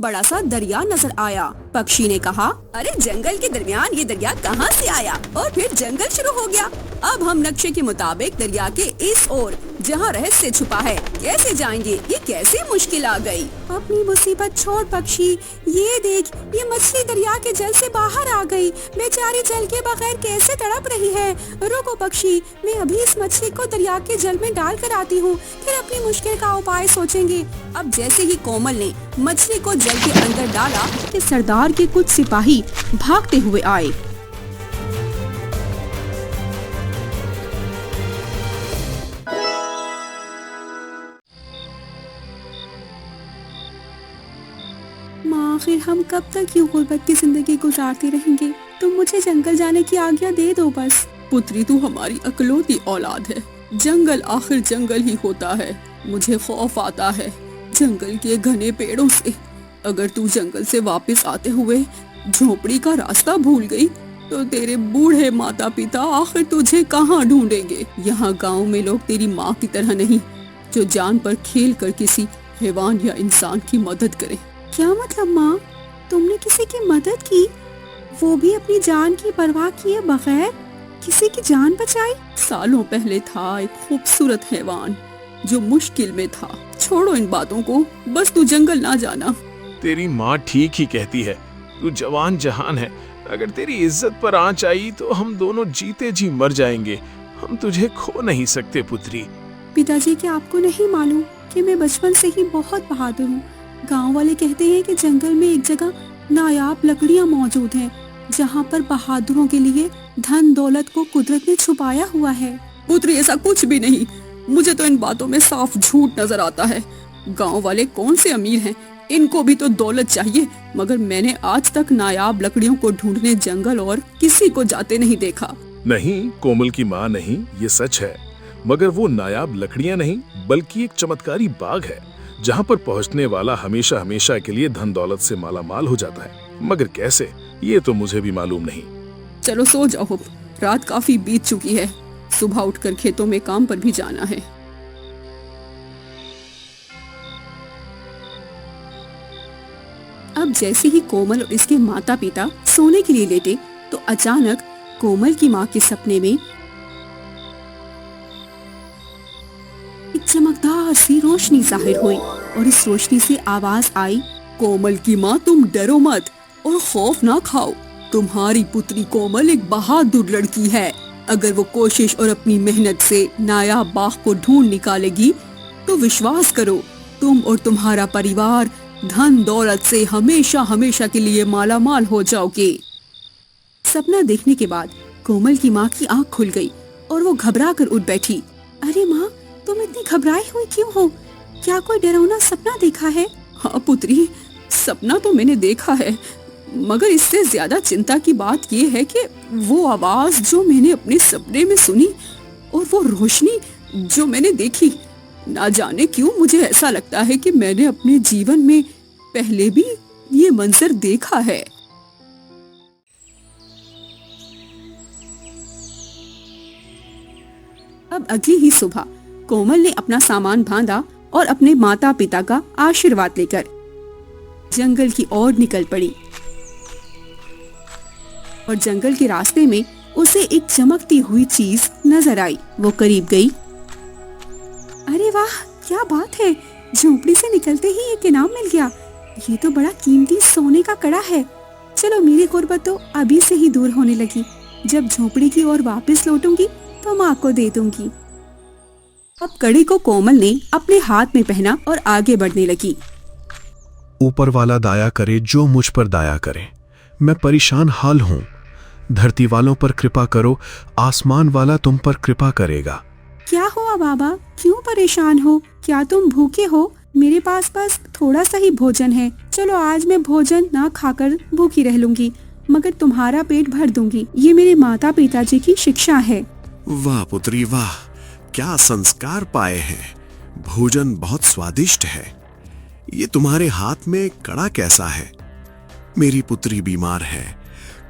बड़ा सा दरिया नजर आया। पक्षी ने कहा, अरे जंगल के दरमियान ये दरिया कहाँ से आया? और फिर जंगल शुरू हो गया। अब हम नक्शे के मुताबिक दरिया के इस ओर जहाँ रहस्य छुपा है कैसे जाएंगे? ये कैसी मुश्किल आ गई। अपनी मुसीबत छोड़ पक्षी, ये देख, ये मछली दरिया के जल से बाहर आ गई। बेचारी जल के बगैर कैसे तड़प रही है। रुको पक्षी, मैं अभी इस मछली को दरिया के जल में डाल कर आती हूँ, फिर अपनी मुश्किल का उपाय सोचेंगे। अब जैसे ही कोमल ने मछली को जल के अंदर डाला कि सरदार के कुछ सिपाही भागते हुए आए। माँ, आखिर हम कब तक यूं गुर्बत की जिंदगी गुजारते रहेंगे? तुम मुझे जंगल जाने की आज्ञा दे दो बस। पुत्री, तू हमारी अकलौती औलाद है। जंगल आखिर जंगल ही होता है। मुझे खौफ आता है जंगल के घने पेड़ों से। अगर तू जंगल से वापस आते हुए झोपड़ी का रास्ता भूल गई तो तेरे बूढ़े माता पिता आखिर तुझे कहाँ ढूंढेंगे? यहाँ गांव में लोग तेरी माँ की तरह नहीं, जो जान पर खेल कर किसी हैवान या इंसान की मदद करे। क्या मतलब माँ, तुमने किसी की मदद की, वो भी अपनी जान की परवाह किए बगैर किसी की जान बचाई? सालों पहले था एक खूबसूरत हैवान जो मुश्किल में था। छोड़ो इन बातों को, बस तू जंगल ना जाना। तेरी माँ ठीक ही कहती है, तू जवान जहान है। अगर तेरी इज्जत पर आंच आई तो हम दोनों जीते जी मर जाएंगे। हम तुझे खो नहीं सकते पुत्री। पिताजी, क्या आपको नहीं मालूम कि मैं बचपन से ही बहुत बहादुर हूँ? गांव वाले कहते हैं कि जंगल में एक जगह नायाब लकड़ियाँ मौजूद हैं, जहाँ पर बहादुरों के लिए धन दौलत को कुदरत ने छुपाया हुआ है। पुत्री, ऐसा कुछ भी नहीं। मुझे तो इन बातों में साफ झूठ नजर आता है। गांव वाले कौन से अमीर हैं? इनको भी तो दौलत चाहिए, मगर मैंने आज तक नायाब लकड़ियों को ढूंढने जंगल और किसी को जाते नहीं देखा। नहीं कोमल की माँ नहीं, ये सच है। मगर वो नायाब लकड़ियाँ नहीं, बल्कि एक चमत्कारी बाग है जहाँ पर पहुँचने वाला हमेशा हमेशा के लिए धन दौलत से माला माल हो जाता है। मगर कैसे, ये तो मुझे भी मालूम नहीं। चलो सो जाओ, रात काफी बीत चुकी है। सुबह उठकर खेतों में काम पर भी जाना है। अब जैसे ही कोमल और इसके माता पिता सोने के लिए लेटे तो अचानक कोमल की माँ के सपने में एक चमकदार सी रोशनी जाहिर हुई और इस रोशनी से आवाज आई, कोमल की माँ, तुम डरो मत और खौफ ना खाओ। तुम्हारी पुत्री कोमल एक बहादुर लड़की है। अगर वो कोशिश और अपनी मेहनत से नायाब बाग को ढूंढ निकालेगी तो विश्वास करो, तुम और तुम्हारा परिवार धन दौलत से हमेशा हमेशा के लिए माला माल हो जाओगे। सपना देखने के बाद कोमल की माँ की आंख खुल गई और वो घबरा कर उठ बैठी। अरे माँ, तुम इतनी घबराई हुई क्यों हो? क्या कोई डरावना सपना देखा है? हाँ पुत्री, सपना तो मैंने देखा है, मगर इससे ज्यादा चिंता की बात ये है कि वो आवाज जो मैंने अपने सपने में सुनी और वो रोशनी जो मैंने देखी, ना जाने क्यों मुझे ऐसा लगता है कि मैंने अपने जीवन में पहले भी ये मंजर देखा है। अब अगली ही सुबह कोमल ने अपना सामान बांधा और अपने माता पिता का आशीर्वाद लेकर जंगल की ओर निकल पड़ी। और जंगल के रास्ते में उसे एक चमकती हुई चीज नजर आई। वो करीब गई। अरे वाह, क्या बात है! झोपड़ी से निकलते ही एक इनाम मिल गया। ये तो बड़ा कीमती सोने का कड़ा है। चलो, मेरी गुर्बत तो अभी से ही दूर होने लगी। जब झोपड़ी की ओर वापस लौटूंगी तो माँ को दे दूंगी। अब कड़ी को कोमल ने अपने हाथ में पहना और आगे बढ़ने लगी। ऊपर वाला दाया करे जो मुझ पर दाया करे। मैं परेशान हाल हूँ। धरती वालों पर कृपा करो, आसमान वाला तुम पर कृपा करेगा। क्या हुआ बाबा, क्यों परेशान हो? क्या तुम भूखे हो? मेरे पास बस थोड़ा सा ही भोजन है। चलो, आज मैं भोजन ना खाकर भूखी रह लूंगी, मगर तुम्हारा पेट भर दूंगी। ये मेरे माता पिताजी की शिक्षा है। वाह पुत्री वाह, क्या संस्कार पाए हैं। भोजन बहुत स्वादिष्ट है। ये तुम्हारे हाथ में कड़ा कैसा है? मेरी पुत्री बीमार है।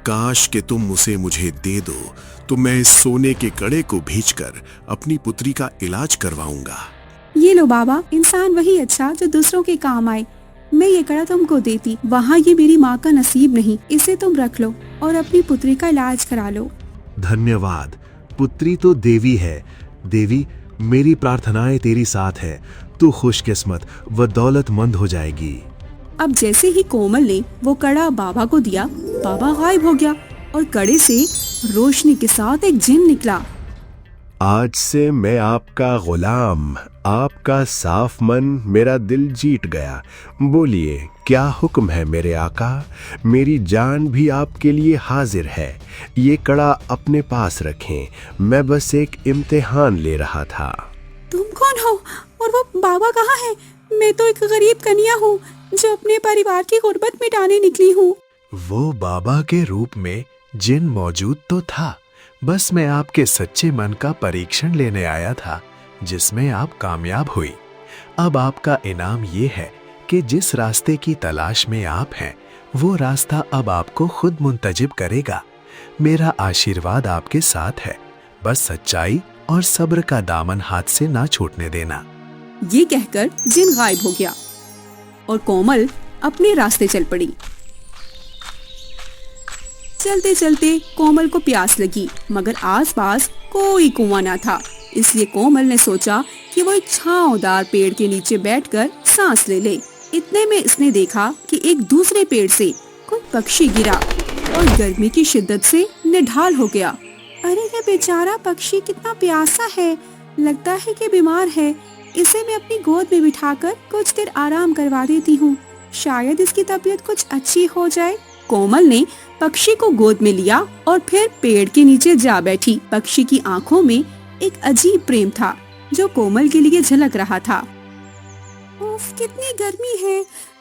काश कि तुम उसे मुझे दे दो तो मैं इस सोने के कड़े को भेजकर अपनी पुत्री का इलाज करवाऊंगा। ये लो बाबा, इंसान वही अच्छा जो दूसरों के काम आए। मैं ये कड़ा तुमको देती, वहाँ ये मेरी माँ का नसीब नहीं। इसे तुम रख लो और अपनी पुत्री का इलाज करा लो। धन्यवाद। पुत्री तो देवी है। देवी, मेरी प्रार्थनाएं तेरी साथ है। तू खुशकिस्मत व दौलतमंद हो जाएगी। अब जैसे ही कोमल ने वो कड़ा बाबा को दिया, बाबा गायब हो गया और कड़े से रोशनी के साथ एक जिन निकला। आज से मैं आपका गुलाम, आपका साफ मन मेरा दिल जीत गया। बोलिए, क्या हुक्म है मेरे आका? मेरी जान भी आपके लिए हाजिर है। ये कड़ा अपने पास रखें, मैं बस एक इम्तिहान ले रहा था। तुम कौन हो और वो बाबा कहाँ है? मैं तो एक गरीब कन्या हूँ जो अपने परिवार की गुर्बत मिटाने निकली हूँ। वो बाबा के रूप में जिन मौजूद तो था, बस मैं आपके सच्चे मन का परीक्षण लेने आया था, जिसमें आप कामयाब हुई। अब आपका इनाम ये है कि जिस रास्ते की तलाश में आप हैं, वो रास्ता अब आपको खुद मुंतजिब करेगा। मेरा आशीर्वाद आपके साथ है, बस सच्चाई और सब्र का दामन हाथ से ना छूटने देना। ये कहकर जिन गायब हो गया और कोमल अपने रास्ते चल पड़ी। चलते चलते कोमल को प्यास लगी, मगर आसपास कोई कुआं न था। इसलिए कोमल ने सोचा कि वो एक छांवदार पेड़ के नीचे बैठकर सांस ले ले। इतने में इसने देखा कि एक दूसरे पेड़ से कोई पक्षी गिरा और गर्मी की शिद्दत से निढाल हो गया। अरे ये बेचारा पक्षी कितना प्यासा है, लगता है कि बीमार है। इसे मैं अपनी गोद में बिठाकर कुछ देर आराम करवा देती हूँ, शायद इसकी तबीयत कुछ अच्छी हो जाए। कोमल ने पक्षी को गोद में लिया और फिर पेड़ के नीचे जा बैठी। पक्षी की आंखों में एक अजीब प्रेम था जो कोमल के लिए झलक रहा था। उफ, कितनी गर्मी है,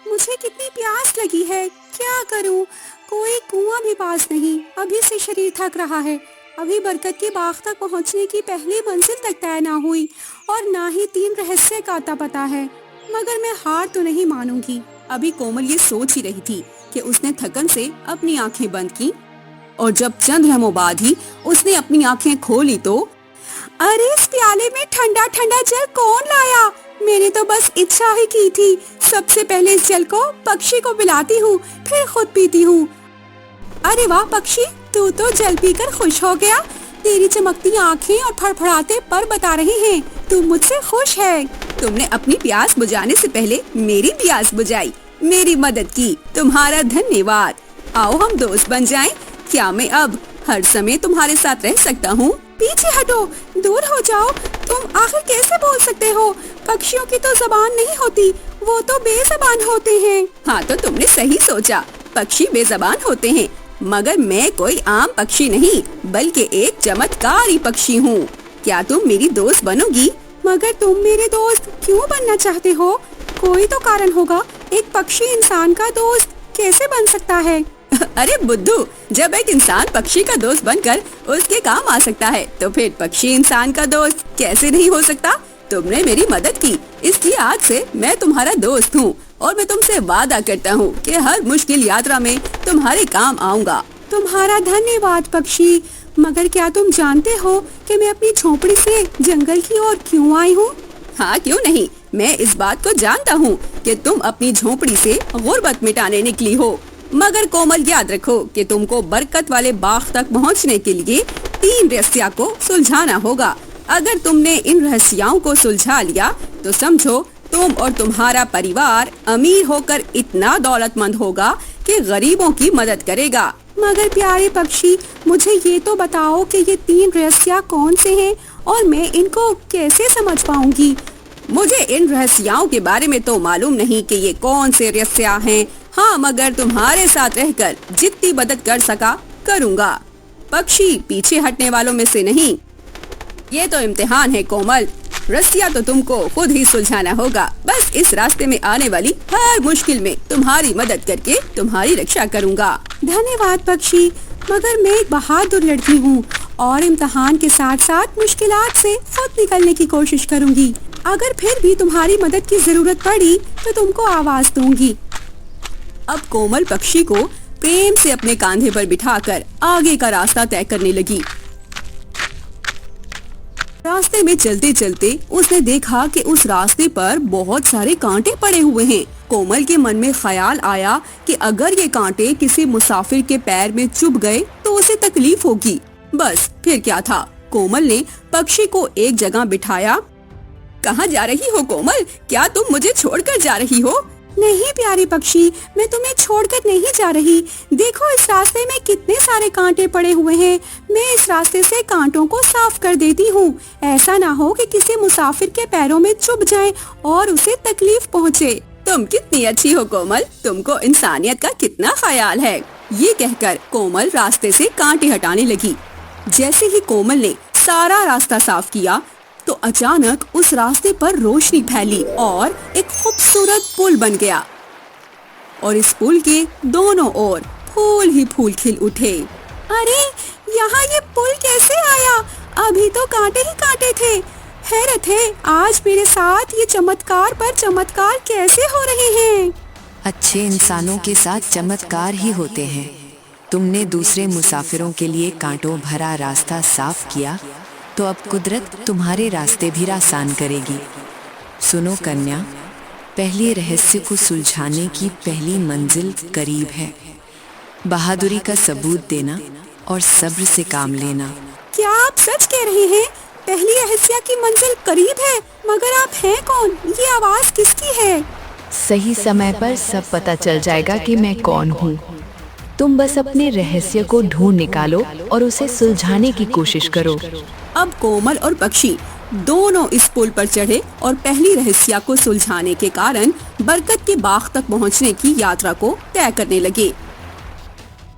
मुझे कितनी प्यास लगी है, क्या करूं? कोई कुआं भी पास नहीं। अभी से शरीर थक रहा है। अभी बरकत के बाग तक पहुंचने की पहली मंजिल तक तय ना हुई और ना ही 3 रहस्य का अता पता है, मगर मैं हार तो नहीं मानूंगी। अभी कोमल ये सोच ही रही थी कि उसने थकन से अपनी आंखें बंद की और जब चंद लम्हों बाद ही उसने अपनी आंखें खोली तो अरे, इस प्याले में ठंडा ठंडा जल कौन लाया? मैंने तो बस इच्छा ही की थी। सबसे पहले इस जल को पक्षी को पिलाती हूँ, फिर खुद पीती हूँ। अरे वाह पक्षी, तू तो जल पीकर खुश हो गया। तेरी चमकती आंखें और फड़फड़ाते पर बता रहे हैं तू मुझसे खुश है। तुमने अपनी प्यास बुझाने से पहले मेरी प्यास बुझाई, मेरी मदद की, तुम्हारा धन्यवाद। आओ हम दोस्त बन जाएं। क्या मैं अब हर समय तुम्हारे साथ रह सकता हूँ? पीछे हटो, दूर हो जाओ। तुम आखिर कैसे बोल सकते हो? पक्षियों की तो जबान नहीं होती, वो तो बेजबान होते हैं। हाँ, तो तुमने सही सोचा, पक्षी बेजबान होते हैं, मगर मैं कोई आम पक्षी नहीं बल्कि एक चमत्कारी पक्षी हूँ। क्या तुम मेरी दोस्त बनोगी? मगर तुम मेरे दोस्त क्यों बनना चाहते हो? कोई तो कारण होगा। एक पक्षी इंसान का दोस्त कैसे बन सकता है? अरे बुद्धू, जब एक इंसान पक्षी का दोस्त बनकर उसके काम आ सकता है, तो फिर पक्षी इंसान का दोस्त कैसे नहीं हो सकता? तुमने मेरी मदद की, इसलिए आज से मैं तुम्हारा दोस्त हूँ और मैं तुमसे वादा करता हूँ कि हर मुश्किल यात्रा में तुम्हारे काम आऊँगा। तुम्हारा धन्यवाद पक्षी, मगर क्या तुम जानते हो कि मैं अपनी झोपड़ी से जंगल की ओर क्यों आई हूँ? हाँ, क्यों नहीं, मैं इस बात को जानता हूँ कि तुम अपनी झोपड़ी से गुर्बत मिटाने निकली हो। मगर कोमल, याद रखो कि तुमको बरकत वाले बाग तक पहुँचने के लिए 3 रहस्या को सुलझाना होगा। अगर तुमने इन रहस्यों को सुलझा लिया तो समझो तुम और तुम्हारा परिवार अमीर होकर इतना दौलतमंद होगा कि गरीबों की मदद करेगा। मगर प्यारे पक्षी, मुझे ये तो बताओ कि ये 3 रहस्या कौन से हैं और मैं इनको कैसे समझ पाऊंगी? मुझे इन रहस्यों के बारे में तो मालूम नहीं कि ये कौन से रहस्य हैं। हाँ, मगर तुम्हारे साथ रहकर जितनी मदद कर सका करूँगा। पक्षी पीछे हटने वालों में से नहीं। ये तो इम्तिहान है कोमल, रस्सियाँ तो तुमको खुद ही सुलझाना होगा। बस इस रास्ते में आने वाली हर मुश्किल में तुम्हारी मदद करके तुम्हारी रक्षा करूँगा। धन्यवाद पक्षी, मगर मैं एक बहादुर लड़की हूँ और इम्तिहान के साथ साथ मुश्किलात से खुद निकलने की कोशिश करूँगी। अगर फिर भी तुम्हारी मदद की जरूरत पड़ी तो तुमको आवाज दूंगी। अब कोमल पक्षी को प्रेम से अपने कांधे पर बिठाकर आगे का रास्ता तय करने लगी। रास्ते में चलते चलते उसने देखा कि उस रास्ते पर बहुत सारे कांटे पड़े हुए हैं कोमल के मन में ख्याल आया कि अगर ये कांटे किसी मुसाफिर के पैर में चुभ गए तो उसे तकलीफ होगी। बस फिर क्या था, कोमल ने पक्षी को एक जगह बिठाया। कहाँ जा रही हो कोमल, क्या तुम मुझे छोड़कर जा रही हो? नहीं प्यारी पक्षी, मैं तुम्हें छोड़कर नहीं जा रही। देखो इस रास्ते में कितने सारे कांटे पड़े हुए हैं। मैं इस रास्ते से कांटों को साफ कर देती हूँ। ऐसा ना हो कि किसी मुसाफिर के पैरों में चुभ जाए और उसे तकलीफ पहुँचे। तुम कितनी अच्छी हो कोमल, तुमको इंसानियत का कितना ख्याल है। ये कहकर कोमल रास्ते से कांटे हटाने लगी। जैसे ही कोमल ने सारा रास्ता साफ किया तो अचानक उस रास्ते पर रोशनी फैली और एक खूबसूरत पुल बन गया और इस पुल के दोनों ओर फूल ही फूल खिल उठे। अरे यहाँ ये पुल कैसे आया? अभी तो कांटे ही कांटे थे। हैरत है, आज मेरे साथ ये चमत्कार पर चमत्कार कैसे हो रहे हैं। अच्छे इंसानों के साथ चमत्कार ही होते हैं। तुमने दूसरे मुसाफिरों के लिए कांटों भरा रास्ता साफ किया तो अब कुदरत तुम्हारे रास्ते भी आसान करेगी। सुनो कन्या, पहले रहस्य को सुलझाने की पहली मंजिल करीब है। बहादुरी का सबूत देना और सब्र से काम लेना। क्या आप सच कह रहे हैं? पहली रहस्य की मंजिल करीब है, मगर आप हैं कौन? ये आवाज किसकी है? सही समय पर सब पता चल जाएगा कि मैं कौन हूँ। तुम बस अपने रहस्य को ढूंढ निकालो और उसे सुलझाने की कोशिश करो। अब कोमल और पक्षी दोनों इस पुल पर चढ़े और पहली रहस्य को सुलझाने के कारण बरकत के बाग तक पहुंचने की यात्रा को तय करने लगे।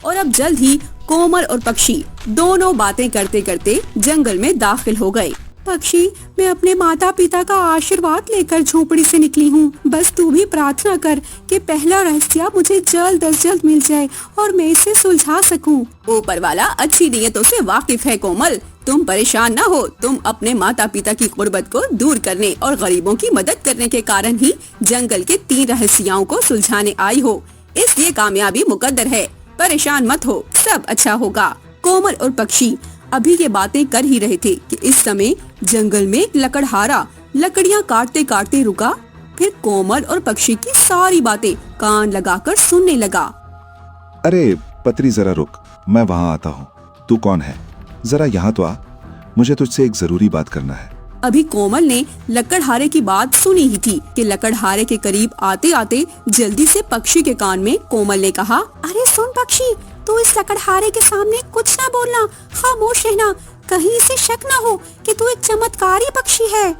और अब जल्द ही कोमल और पक्षी दोनों बातें करते करते जंगल में दाखिल हो गए। पक्षी, मैं अपने माता पिता का आशीर्वाद लेकर झोपड़ी से निकली हूँ। बस तू भी प्रार्थना कर कि पहला रहस्य मुझे जल्द अज जल्द मिल जाए और मैं इसे सुलझा सकूँ। ऊपर वाला अच्छी नीयतों से वाकिफ है कोमल, तुम परेशान ना हो। तुम अपने माता पिता की गुर्बत को दूर करने और गरीबों की मदद करने के कारण ही जंगल के 3 रहस्यों को सुलझाने आई हो, इसलिए कामयाबी मुकद्दर है। परेशान मत हो, सब अच्छा होगा। कोमल और पक्षी अभी ये बातें कर ही रहे थे कि इस समय जंगल में एक लकड़हारा लकड़ियाँ काटते काटते रुका। फिर कोमल और पक्षी की सारी बातें कान लगाकर सुनने लगा। अरे पत्री, जरा रुक, मैं वहाँ आता हूँ। तू कौन है? जरा यहाँ तो आ, मुझे तुझसे एक जरूरी बात करना है। अभी कोमल ने लकड़हारे की बात सुनी ही थी कि लकड़हारे के करीब आते आते जल्दी से पक्षी के कान में कोमल ने कहा, अरे सुन पक्षी, तू इस लकड़हारे के सामने कुछ ना बोलना, खामोश रहना, कहीं इसे शक ना हो कि तू एक चमत्कारी पक्षी है।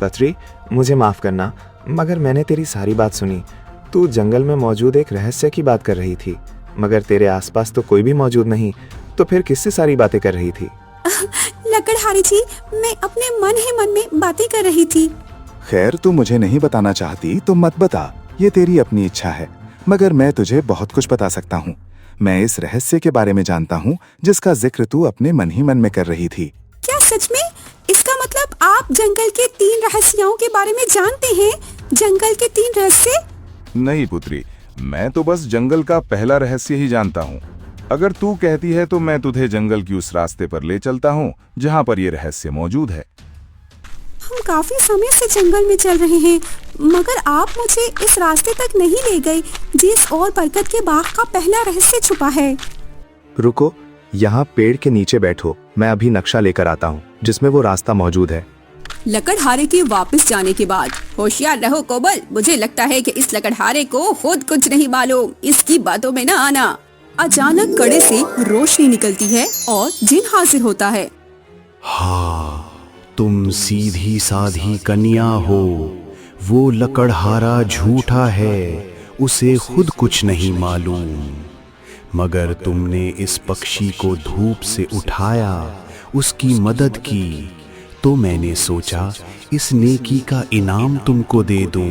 पत्री, मुझे माफ करना, मगर मैंने तेरी सारी बात सुनी। तू जंगल में मौजूद एक रहस्य की बात कर रही थी, मगर तेरे आसपास तो कोई भी मौजूद नहीं, तो फिर किससे सारी बातें कर रही थी? लकड़हारे जी, मैं अपने मन ही मन में बातें कर रही थी। खैर, तू मुझे नहीं बताना चाहती तो मत बता, ये तेरी अपनी इच्छा है, मगर मैं तुझे बहुत कुछ बता सकता हूँ। मैं इस रहस्य के बारे में जानता हूँ जिसका जिक्र तू अपने मन ही मन में कर रही थी। क्या सच में? इसका मतलब आप जंगल के 3 रहस्यों के बारे में जानते हैं? जंगल के 3 रहस्य? नहीं पुत्री, मैं तो बस जंगल का पहला रहस्य ही जानता हूँ। अगर तू कहती है तो मैं तुझे जंगल की उस रास्ते पर ले चलता हूँ जहाँ पर ये रहस्य मौजूद है। हम काफी समय से जंगल में चल रहे हैं, मगर आप मुझे इस रास्ते तक नहीं ले गए जिस और बरकत के बाग का पहला रहस्य छुपा है। रुको, यहाँ पेड़ के नीचे बैठो, मैं अभी नक्शा लेकर आता हूँ जिसमें वो रास्ता मौजूद है। लकड़हारे के वापस जाने के बाद होशियार रहो कोमल, मुझे लगता है कि इस लकड़हारे को खुद कुछ नहीं मालूम, इसकी बातों में न आना। अचानक कड़े से रोशनी निकलती है और जिन हाजिर होता है। हाँ, तुम सीधी साधी कन्या हो। वो लकड़हारा झूठा है, उसे खुद कुछ नहीं मालूम, मगर तुमने इस पक्षी को धूप से उठाया, उसकी मदद की, तो मैंने सोचा इस नेकी का इनाम तुमको दे दूं।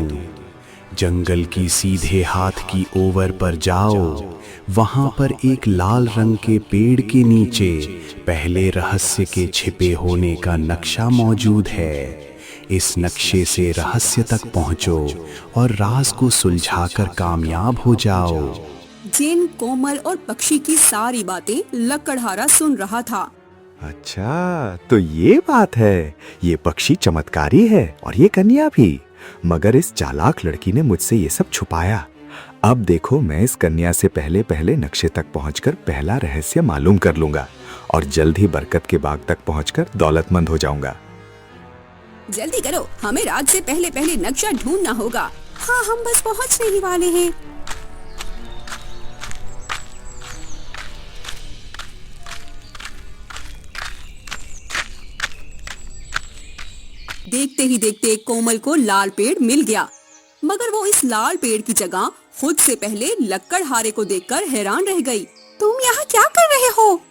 जंगल की सीधे हाथ की ओवर पर जाओ, वहां पर एक लाल रंग के पेड़ के नीचे पहले रहस्य के छिपे होने का नक्शा मौजूद है। इस नक्शे से रहस्य तक पहुंचो और राज को सुलझाकर कामयाब हो जाओ। जिन, कोमल और पक्षी की सारी बातें लकड़हारा सुन रहा था। अच्छा, तो ये बात है, ये पक्षी चमत्कारी है और ये कन्या भी। मगर इस चालाक लड़की ने मुझसे ये सब छुपाया। अब देखो, मैं इस कन्या से पहले पहले नक्शे तक पहुंचकर पहला रहस्य मालूम कर लूंगा और जल्द ही बरकत के बाग तक पहुंचकर दौलतमंद हो जाऊंगा। जल्दी करो, हमें रात से पहले पहले नक्शा ढूंढना होगा। हाँ, हम बस पहुंचने ही वाले हैं। देखते ही देखते कोमल को लाल पेड़ मिल गया, मगर वो इस लाल पेड़ की जगह खुद से पहले लक्कड़हारे को देखकर हैरान रह गई। तुम यहाँ क्या कर रहे हो?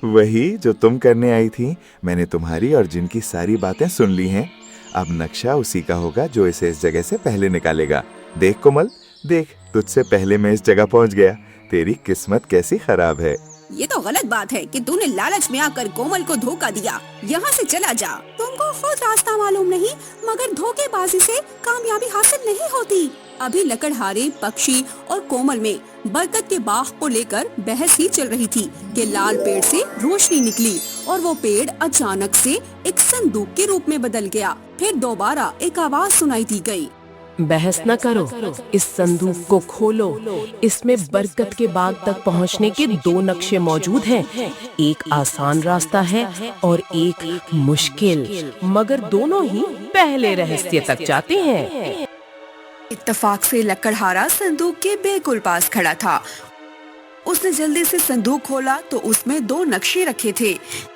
वही जो तुम करने आई थी। मैंने तुम्हारी और जिनकी सारी बातें सुन ली हैं। अब नक्शा उसी का होगा जो इसे इस जगह से पहले निकालेगा। देख कोमल, देख, तुझसे पहले मैं इस जगह पहुंच गया। तेरी किस्मत कैसी खराब है। ये तो गलत बात है कि तूने लालच में आकर कोमल को धोखा दिया। यहाँ से चला जा। तुमको खुद रास्ता मालूम नहीं, मगर धोखेबाजी से कामयाबी हासिल नहीं होती। अभी लकड़हारे, पक्षी और कोमल में बरकत के बाग को लेकर बहस ही चल रही थी कि लाल पेड़ से रोशनी निकली और वो पेड़ अचानक से एक संदूक के रूप में बदल गया। फिर दोबारा एक आवाज सुनाई दी गई। बहस न करो, इस संदूक को खोलो। इसमें बरकत के बाग तक पहुंचने के 2 नक्शे मौजूद हैं। एक आसान रास्ता है और एक मुश्किल, मगर दोनों ही पहले रहस्य तक जाते हैं। इत्तेफाक से लकड़हारा संदूक के बिल्कुल पास खड़ा था। उसने जल्दी से संदूक खोला तो उसमें 2 नक्शे रखे थे।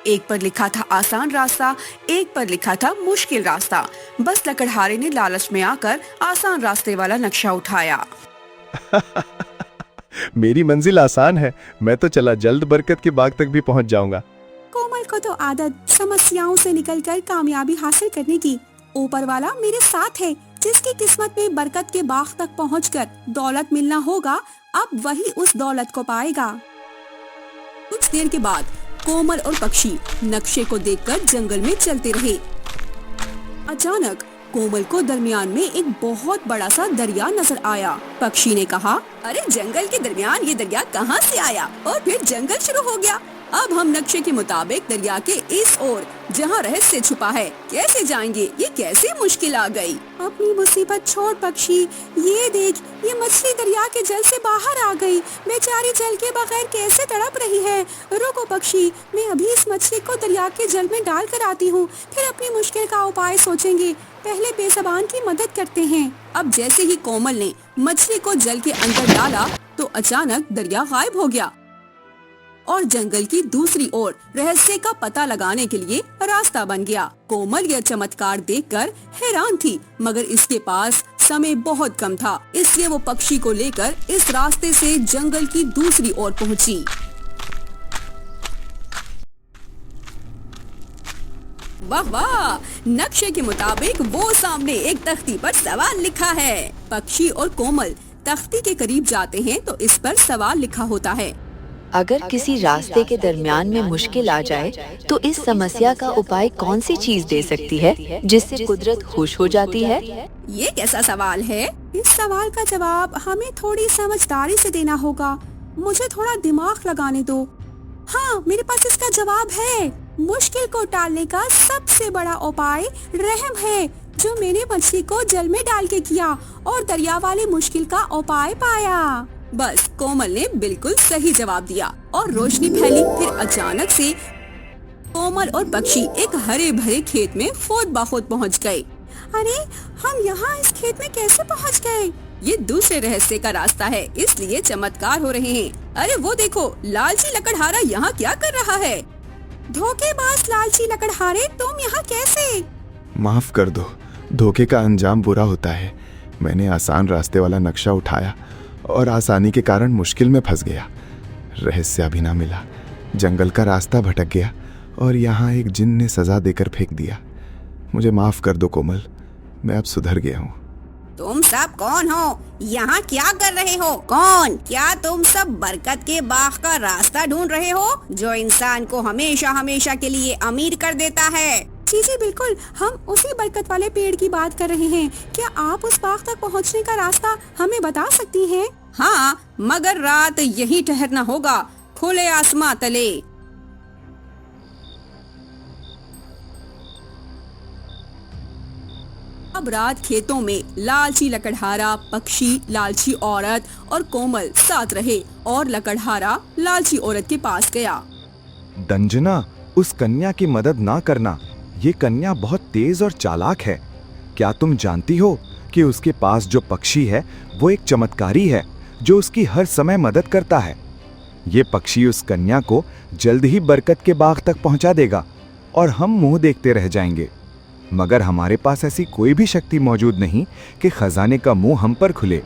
एक पर लिखा था आसान रास्ता, एक पर लिखा था मुश्किल रास्ता। बस लकड़हारे ने लालच में आकर आसान रास्ते वाला नक्शा उठाया। मेरी मंजिल आसान है, मैं तो चला जल्द बरकत के बाग तक भी पहुंच जाऊंगा। कोमल को तो आदत समस्याओं से निकलकर कामयाबी हासिल करने की। ऊपर वाला मेरे साथ है। जिसकी किस्मत में बरकत के बाग तक पहुंचकर दौलत मिलना होगा, अब वही उस दौलत को पाएगा। कुछ देर के बाद कोमल और पक्षी नक्शे को देखकर जंगल में चलते रहे। अचानक कोमल को दरमियान में एक बहुत बड़ा सा दरिया नजर आया। पक्षी ने कहा, अरे जंगल के दरमियान ये दरिया कहाँ से आया? और फिर जंगल शुरू हो गया। अब हम नक्शे के मुताबिक दरिया के इस ओर जहाँ रहस्य छुपा है कैसे जाएंगे? ये कैसी मुश्किल आ गई। अपनी मुसीबत छोड़ पक्षी, ये देख, ये मछली दरिया के जल से बाहर आ गई। बेचारी जल के बगैर कैसे तड़प रही है। रुको पक्षी, मैं अभी इस मछली को दरिया के जल में डाल कर आती हूँ, फिर अपनी मुश्किल का उपाय सोचेंगे। पहले बेज़बान की मदद करते हैं। अब जैसे ही कोमल ने मछली को जल के अंदर डाला तो अचानक दरिया गायब हो गया और जंगल की दूसरी ओर रहस्य का पता लगाने के लिए रास्ता बन गया। कोमल यह चमत्कार देखकर हैरान थी, मगर इसके पास समय बहुत कम था, इसलिए वो पक्षी को लेकर इस रास्ते से जंगल की दूसरी ओर पहुंची। वाह वाह, नक्शे के मुताबिक वो सामने एक तख्ती पर सवाल लिखा है। पक्षी और कोमल तख्ती के करीब जाते हैं तो इस पर सवाल लिखा होता है, अगर किसी रास्ते के दरमियान में मुश्किल आ जाए तो इस समस्या का उपाय कौन सी चीज दे सकती है जिससे कुदरत खुश हो जाती है? ये कैसा सवाल है? इस सवाल का जवाब हमें थोड़ी समझदारी से देना होगा। मुझे थोड़ा दिमाग लगाने दो। हाँ, मेरे पास इसका जवाब है। मुश्किल को टालने का सबसे बड़ा उपाय रहम है, जो मैंने मछली को जल में डाल के किया और दरिया वाली मुश्किल का उपाय पाया। बस कोमल ने बिल्कुल सही जवाब दिया और रोशनी फैली। फिर अचानक से कोमल और पक्षी एक हरे भरे खेत में खुद बाखुद पहुंच गए। अरे, हम यहाँ इस खेत में कैसे पहुंच गए? ये दूसरे रहस्य का रास्ता है, इसलिए चमत्कार हो रहे हैं। अरे वो देखो, लालची लकड़हारा यहाँ क्या कर रहा है? धोखेबाज लालची लकड़हारे, तुम यहाँ कैसे? माफ कर दो, धोखे का अंजाम बुरा होता है। मैंने आसान रास्ते वाला नक्शा उठाया और आसानी के कारण मुश्किल में फंस गया। रहस्य भी ना मिला, जंगल का रास्ता भटक गया और यहाँ एक जिन ने सजा देकर फेंक दिया। मुझे माफ कर दो कोमल, मैं अब सुधर गया हूँ। तुम सब कौन हो? यहाँ क्या कर रहे हो? कौन? क्या तुम सब बरकत के बाग का रास्ता ढूंढ रहे हो, जो इंसान को हमेशा हमेशा के लिए अमीर कर देता है? जी जी बिल्कुल, हम उसी बरकत वाले पेड़ की बात कर रहे हैं। क्या आप उस बाग तक पहुँचने का रास्ता हमें बता सकती हैं? हाँ, मगर रात यहीं ठहरना होगा, खुले आसमां तले। अब रात खेतों में लालची लकड़हारा, पक्षी, लालची औरत और कोमल साथ रहे और लकड़हारा लालची औरत के पास गया। दंजना, उस कन्या की मदद ना करना। ये कन्या बहुत तेज और चालाक है। क्या तुम जानती हो कि उसके पास जो पक्षी है वो एक चमत्कारी है जो उसकी हर समय मदद करता है। ये पक्षी उस कन्या को जल्द ही बरकत के बाग तक पहुंचा देगा और हम मुंह देखते रह जाएंगे। मगर हमारे पास ऐसी कोई भी शक्ति मौजूद नहीं कि खजाने का मुंह हम पर खुले।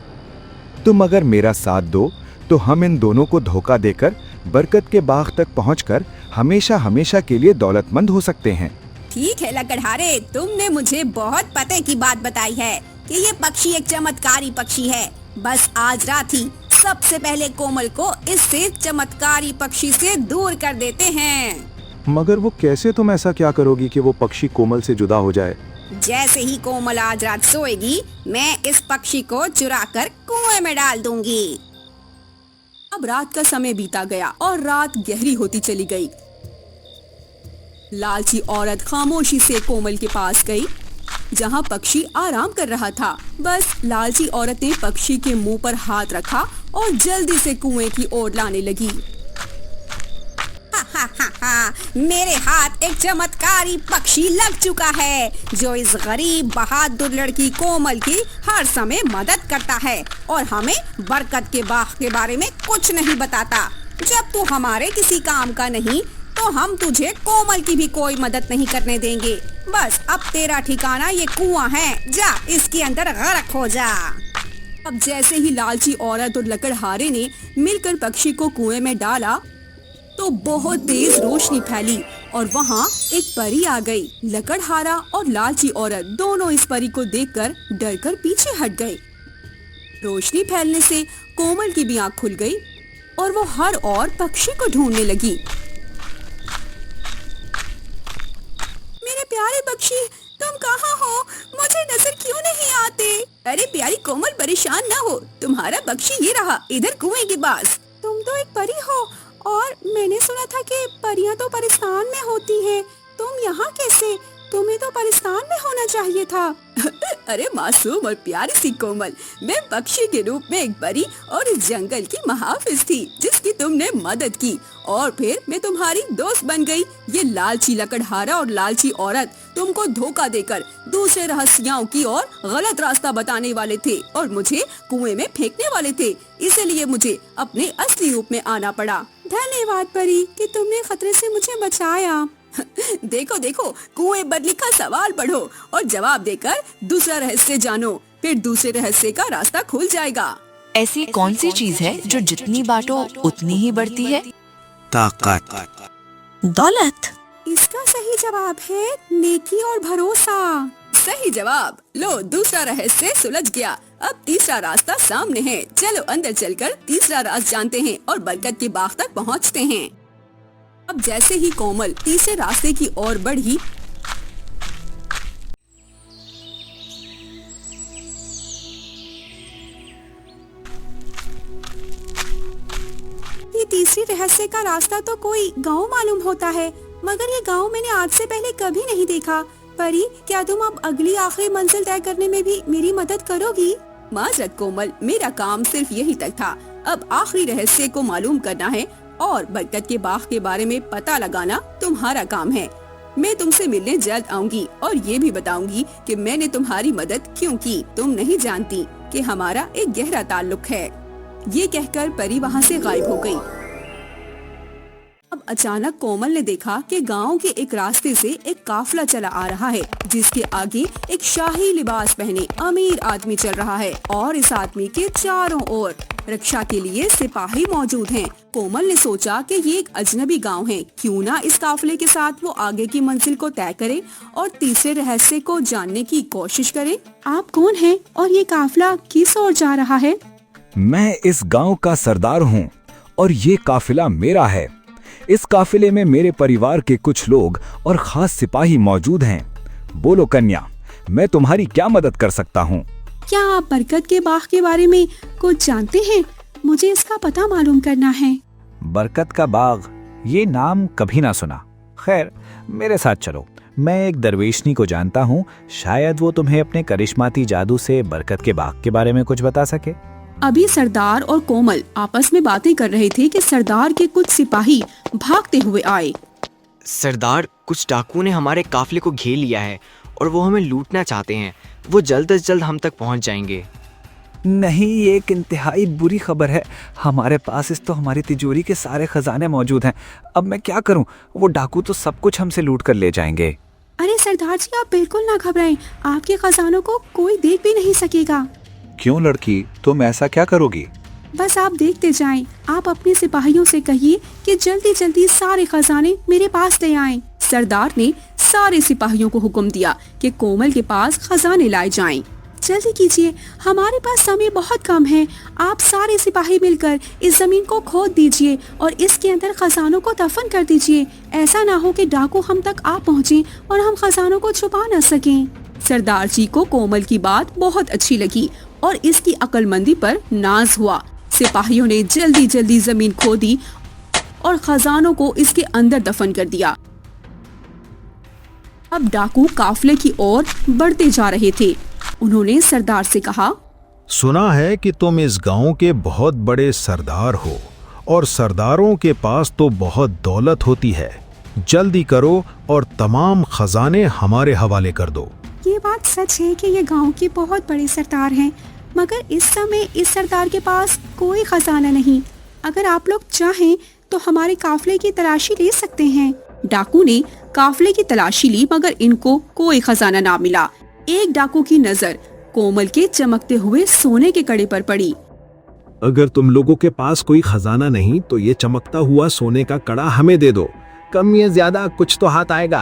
तुम अगर मेरा साथ दो तो हम इन दोनों को धोखा देकर बरकत के बाग तक पहुंचकर हमेशा हमेशा के लिए दौलतमंद हो सकते हैं। ठीक है लकड़हारे, तुमने मुझे बहुत पते की बात बताई है कि ये पक्षी एक चमत्कारी पक्षी है। बस आज रात ही सबसे पहले कोमल को इससे चमत्कारी पक्षी से दूर कर देते हैं। मगर वो कैसे? तुम ऐसा क्या करोगी कि वो पक्षी कोमल से जुदा हो जाए? जैसे ही कोमल आज रात सोएगी, मैं इस पक्षी को चुराकर कुएं में डाल दूंगी। अब रात का समय बीता गया और रात गहरी होती चली गई। लालची औरत खामोशी से कोमल के पास गई जहां पक्षी आराम कर रहा था। बस लालची औरत ने पक्षी के मुंह पर हाथ रखा और जल्दी से कुएं की ओर लाने लगी। मेरे हाथ एक चमत्कारी पक्षी लग चुका है जो इस गरीब बहादुर लड़की कोमल की हर समय मदद करता है और हमें बरकत के बाग के बारे में कुछ नहीं बताता। जब तू हमारे किसी काम का नहीं तो हम तुझे कोमल की भी कोई मदद नहीं करने देंगे। बस अब तेरा ठिकाना ये कुआं है, जा इसके अंदर गर्क हो जा। अब जैसे ही लालची औरत और लकड़हारे ने मिलकर पक्षी को कुएं में डाला तो बहुत तेज रोशनी फैली और वहाँ एक परी आ गई। लकड़हारा और लालची औरत दोनों इस परी को देखकर डरकर पीछे हट गए। रोशनी फैलने से कोमल की भी आँख खुल गई और वो हर ओर पक्षी को ढूंढने लगी। मेरे प्यारे पक्षी, तुम कहाँ हो? मुझे नजर क्यों नहीं आते? अरे प्यारी कोमल, परेशान न हो, तुम्हारा पक्षी ये रहा इधर कुएं के पास। तुम तो एक परी हो और मैंने सुना था कि परियां तो परिस्तान में होती हैं। तुम यहाँ कैसे? तुम्हें तो परिस्तान में होना चाहिए था। अरे मासूम और प्यारी सी कोमल, मैं पक्षी के रूप में एक परी और इस जंगल की महाफिज थी जिसकी तुमने मदद की और फिर मैं तुम्हारी दोस्त बन गई। ये लालची लकड़हारा और लालची औरत तुमको धोखा देकर दूसरे रहस्यों की ओर गलत रास्ता बताने वाले थे और मुझे कुएं में फेंकने वाले थे। इसलिए मुझे अपने असली रूप में आना पड़ा। धन्यवाद परी कि तुमने खतरे से मुझे बचाया। देखो देखो, कुएं पर लिखा सवाल पढ़ो और जवाब देकर दूसरा रहस्य जानो, फिर दूसरे रहस्य का रास्ता खुल जाएगा। ऐसी कौन सी चीज है जो जितनी बांटो उतनी ही बढ़ती है? ताकत। दौलत। इसका सही जवाब है नेकी और भरोसा। सही जवाब। लो, दूसरा रहस्य सुलझ गया। अब तीसरा रास्ता सामने है। चलो अंदर चलकर तीसरा राज जानते हैं और बरकत के बाग तक पहुँचते हैं। अब जैसे ही कोमल तीसरे रास्ते की ओर बढ़ी, ये तीसरी रहस्य का रास्ता तो कोई गांव मालूम होता है, मगर ये गांव मैंने आज से पहले कभी नहीं देखा। परी, क्या तुम अब अगली आखिरी मंजिल तय करने में भी मेरी मदद करोगी? माजरत कोमल, मेरा काम सिर्फ यही तक था। अब आखिरी रहस्य को मालूम करना है और बरकत के बाग के बारे में पता लगाना तुम्हारा काम है। मैं तुमसे मिलने जल्द आऊंगी और ये भी बताऊंगी कि मैंने तुम्हारी मदद क्यों की। तुम नहीं जानती कि हमारा एक गहरा ताल्लुक है। ये कहकर परी वहाँ से गायब हो गई। अब अचानक कोमल ने देखा कि गांव के एक रास्ते से एक काफिला चला आ रहा है जिसके आगे एक शाही लिबास पहने अमीर आदमी चल रहा है और इस आदमी के चारों ओर रक्षा के लिए सिपाही मौजूद हैं। कोमल ने सोचा कि ये एक अजनबी गांव है, क्यों ना इस काफिले के साथ वो आगे की मंजिल को तय करे और तीसरे रहस्य को जानने की कोशिश करे। आप कौन हैं और ये काफिला किस ओर जा रहा है? मैं इस गांव का सरदार हूँ और ये काफिला मेरा है। इस काफिले में मेरे परिवार के कुछ लोग और खास सिपाही मौजूद हैं। बोलो कन्या, मैं तुम्हारी क्या मदद कर सकता हूँ? क्या आप बरकत के बाग के बारे में कुछ जानते हैं? मुझे इसका पता मालूम करना है। बरकत का बाग, ये नाम कभी ना सुना। खैर, मेरे साथ चलो, मैं एक दरवेशनी को जानता हूँ, शायद वो तुम्हें अपने करिश्माती जादू से बरकत के बाग के बारे में कुछ बता सके। अभी सरदार और कोमल आपस में बातें कर रहे थे कि सरदार के कुछ सिपाही भागते हुए आए। सरदार, कुछ डाकुओं ने हमारे काफिले को घेर लिया है और वो हमें लूटना चाहते हैं। वो जल्द से जल्द हम तक पहुंच जाएंगे। नहीं, ये एक इंतहाई बुरी खबर है। हमारे पास तो हमारी तिजोरी के सारे खजाने मौजूद हैं। अब मैं क्या करूं? वो डाकू तो सब कुछ हमसे लूट कर ले जाएंगे। अरे सरदार जी, आप बिल्कुल ना घबराएं, आपके खजानों को कोई देख भी नहीं सकेगा। क्यों लड़की, तुम ऐसा क्या करोगी? बस आप देखते जाएं। आप अपने सिपाहियों से कहिए कि जल्दी जल्दी सारे खजाने मेरे पास ले आएं। सरदार ने सारे सिपाहियों को हुक्म दिया कि कोमल के पास खजाने लाए जाएं। जल्दी कीजिए, हमारे पास समय बहुत कम है। आप सारे सिपाही मिलकर इस जमीन को खोद दीजिए और इसके अंदर खजानों को दफन कर दीजिए। ऐसा ना हो कि डाकू हम तक आ पहुँचे और हम खजानों को छुपा न सकें। सरदार जी को कोमल की बात बहुत अच्छी लगी और इसकी अक्लमंदी पर नाज हुआ। सिपाहियों ने जल्दी जल्दी जमीन खोदी और खजानों को इसके अंदर दफन कर दिया। अब डाकू काफिले की ओर बढ़ते जा रहे थे। उन्होंने सरदार से कहा, सुना है कि तुम इस गांव के बहुत बड़े सरदार हो और सरदारों के पास तो बहुत दौलत होती है। जल्दी करो और तमाम खजाने हमारे हवाले कर दो। ये बात सच है कि ये गांव के बहुत बड़े सरदार हैं, मगर इस समय इस सरदार के पास कोई खजाना नहीं। अगर आप लोग चाहें तो हमारे काफिले की तलाशी ले सकते हैं। डाकू ने काफिले की तलाशी ली, मगर इनको कोई खजाना ना मिला। एक डाकू की नजर कोमल के चमकते हुए सोने के कड़े पर पड़ी। अगर तुम लोगों के पास कोई खजाना नहीं तो ये चमकता हुआ सोने का कड़ा हमें दे दो। कम या ज्यादा कुछ तो हाथ आएगा।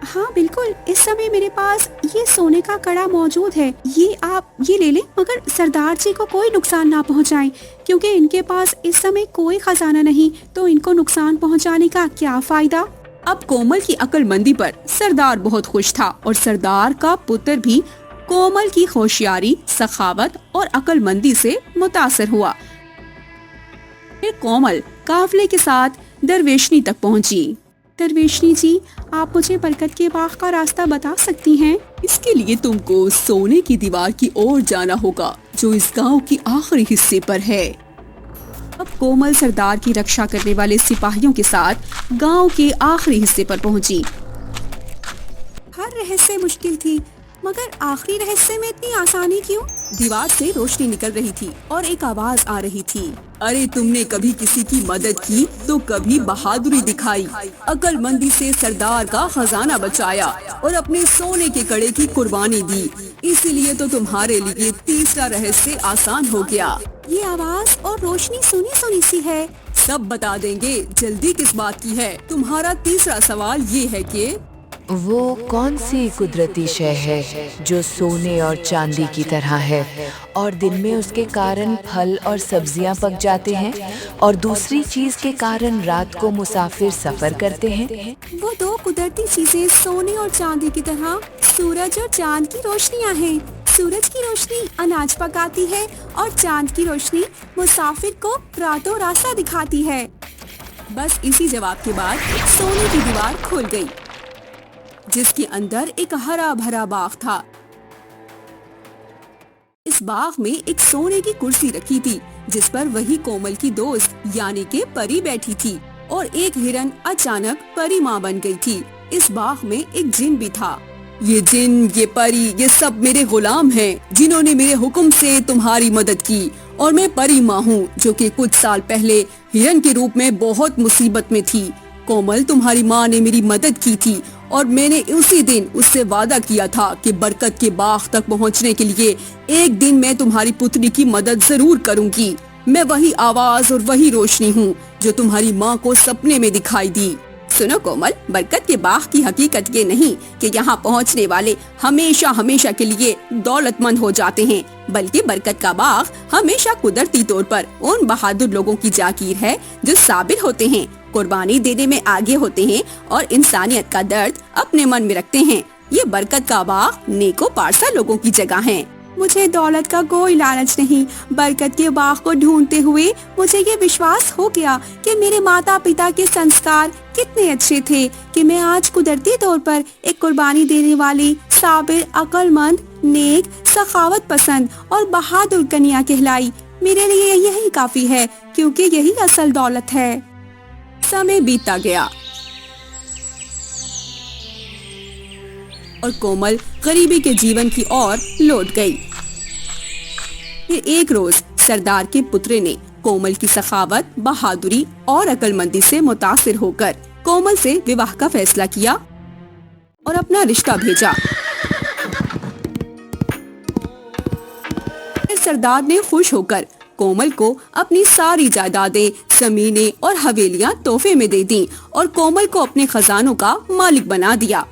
हाँ बिल्कुल, इस समय मेरे पास ये सोने का कड़ा मौजूद है। ये आप ये ले लें, मगर सरदार जी को कोई नुकसान ना पहुंचाएं, क्योंकि इनके पास इस समय कोई खजाना नहीं, तो इनको नुकसान पहुंचाने का क्या फायदा। अब कोमल की अक्लमंदी पर सरदार बहुत खुश था और सरदार का पुत्र भी कोमल की होशियारी, सखावत और अक्लमंदी से मुतासर हुआ। फिर कोमल काफिले के साथ दरवेशनी तक पहुंची। दरवेशनी जी, आप मुझे बरकत के बाग का रास्ता बता सकती हैं? इसके लिए तुमको सोने की दीवार की ओर जाना होगा, जो इस गांव की आखिरी हिस्से पर है। अब कोमल सरदार की रक्षा करने वाले सिपाहियों के साथ गांव के आखिरी हिस्से पर पहुंची। हर रहस्य मुश्किल थी, मगर आखिरी रहस्य में इतनी आसानी क्यों? दीवार से रोशनी निकल रही थी और एक आवाज आ रही थी, अरे तुमने कभी किसी की मदद की तो कभी बहादुरी दिखाई, अक्लमंदी से सरदार का खजाना बचाया और अपने सोने के कड़े की कुर्बानी दी, इसीलिए तो तुम्हारे लिए तीसरा रहस्य आसान हो गया। ये आवाज और रोशनी सुनी सुनी सी है। सब बता देंगे, जल्दी किस बात की है? तुम्हारा तीसरा सवाल ये है कि वो कौन सी कुदरती शय है जो सोने और चांदी की तरह है और दिन में उसके कारण फल और सब्जियां पक जाते हैं और दूसरी चीज के कारण रात को मुसाफिर सफर करते हैं? वो दो कुदरती चीजें सोने और चांदी की तरह सूरज और चांद की रोशनियां हैं। सूरज की रोशनी अनाज पकाती है और चांद की रोशनी मुसाफिर को रातों रास्ता दिखाती है। बस इसी जवाब के बाद सोने की दीवार खुल गई, जिसके अंदर एक हरा भरा बाग था। इस बाग में एक सोने की कुर्सी रखी थी, जिस पर वही कोमल की दोस्त यानी के परी बैठी थी और एक हिरन अचानक परी माँ बन गई थी। इस बाग में एक जिन भी था। ये जिन, ये परी, ये सब मेरे गुलाम हैं, जिन्होंने मेरे हुक्म से तुम्हारी मदद की। और मैं परी माँ हूँ, जो कि कुछ साल पहले हिरन के रूप में बहुत मुसीबत में थी। कोमल, तुम्हारी माँ ने मेरी मदद की थी और मैंने उसी दिन उससे वादा किया था कि बरकत के बाग तक पहुँचने के लिए एक दिन मैं तुम्हारी पुत्री की मदद जरूर करूँगी। मैं वही आवाज और वही रोशनी हूँ जो तुम्हारी माँ को सपने में दिखाई दी। सुनो कोमल, बरकत के बाग की हकीकत ये नहीं कि यहाँ पहुँचने वाले हमेशा हमेशा के लिए दौलतमंद हो जाते हैं, बल्कि बरकत का बाग हमेशा कुदरती तौर पर उन बहादुर लोगों की जागीर है जो साबिर होते हैं, कुर्बानी देने में आगे होते हैं और इंसानियत का दर्द अपने मन में रखते हैं। ये बरकत का बाग नेको पारसा लोगों की जगह है। मुझे दौलत का कोई लालच नहीं। बरकत के बाग को ढूंढते हुए मुझे ये विश्वास हो गया कि मेरे माता पिता के संस्कार कितने अच्छे थे कि मैं आज कुदरती तौर पर एक कुर्बानी देने वाली साबिर, अक्लमंद, नेक, सखावत पसंद और बहादुर कन्या कहलाई। मेरे लिए यही काफी है, क्योंकि यही असल दौलत है। समय बीतता गया और कोमल गरीबी के जीवन की ओर लौट गई। फिर एक रोज सरदार के पुत्र ने कोमल की सखावत, बहादुरी और अक्लमंदी से मुतासिर होकर कोमल से विवाह का फैसला किया और अपना रिश्ता भेजा। फिर सरदार ने खुश होकर कोमल को अपनी सारी जायदादें, जमीनें और हवेलियां तोहफे में दे दी और कोमल को अपने खजानों का मालिक बना दिया।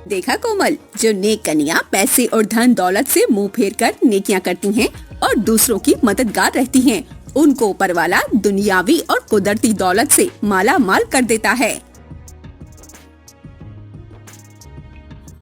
देखा कोमल, जो नेक कन्या पैसे और धन दौलत से मुंह फेर कर नेकियां करती हैं और दूसरों की मददगार रहती हैं, उनको ऊपर वाला दुनियावी और कुदरती दौलत से माला माल कर देता है।